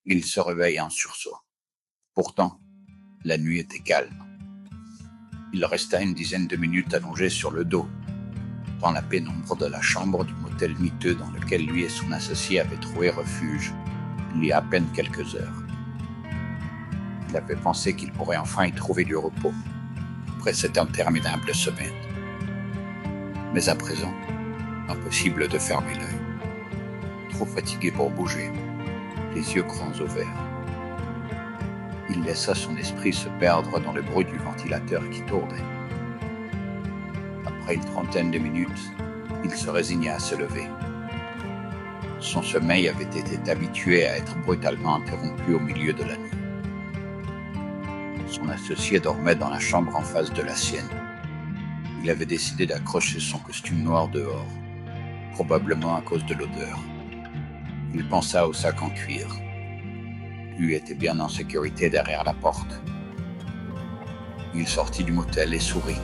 Il se réveille en sursaut. Pourtant, la nuit était calme. Il resta une dizaine de minutes allongé sur le dos, dans la pénombre de la chambre du motel miteux dans lequel lui et son associé avaient trouvé refuge, il y a à peine quelques heures. Il avait pensé qu'il pourrait enfin y trouver du repos, après cette interminable semaine. Mais à présent, impossible de fermer l'œil. Trop fatigué pour bouger, les yeux grands ouverts. Il laissa son esprit se perdre dans le bruit du ventilateur qui tournait. Après une trentaine de minutes, il se résigna à se lever. Son sommeil avait été habitué à être brutalement interrompu au milieu de la nuit. Son associé dormait dans la chambre en face de la sienne. Il avait décidé d'accrocher son costume noir dehors, probablement à cause de l'odeur. Il pensa au sac en cuir. Lui était bien en sécurité derrière la porte. Il sortit du motel et sourit.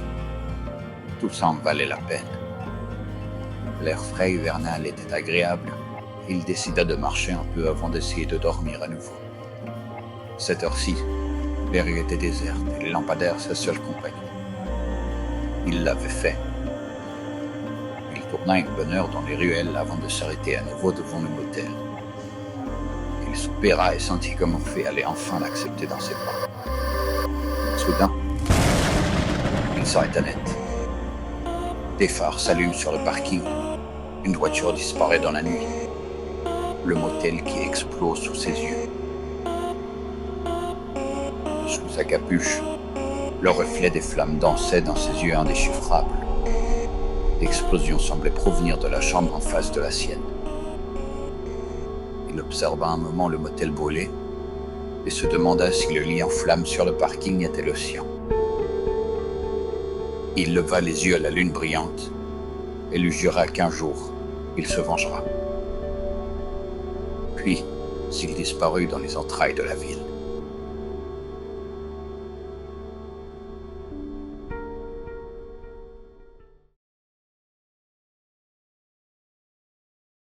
Tout ça en valait la peine. L'air frais hivernal était agréable et il décida de marcher un peu avant d'essayer de dormir à nouveau. Cette heure-ci, les rues étaient désertes et les lampadaires sa seule compagnie. Il l'avait fait. Il tourna une bonne heure dans les ruelles avant de s'arrêter à nouveau devant le motel. Il soupira et sentit comme Orphée allait enfin l'accepter dans ses bras. Soudain, il s'arrêta net. Des phares s'allument sur le parking. Une voiture disparaît dans la nuit. Le motel qui explose sous ses yeux. Sous sa capuche, le reflet des flammes dansait dans ses yeux indéchiffrables. L'explosion semblait provenir de la chambre en face de la sienne. Il observa un moment le motel brûlé et se demanda si le lit en flammes sur le parking était le sien. Il leva les yeux à la lune brillante et lui jura qu'un jour, il se vengera. Puis, il disparut dans les entrailles de la ville.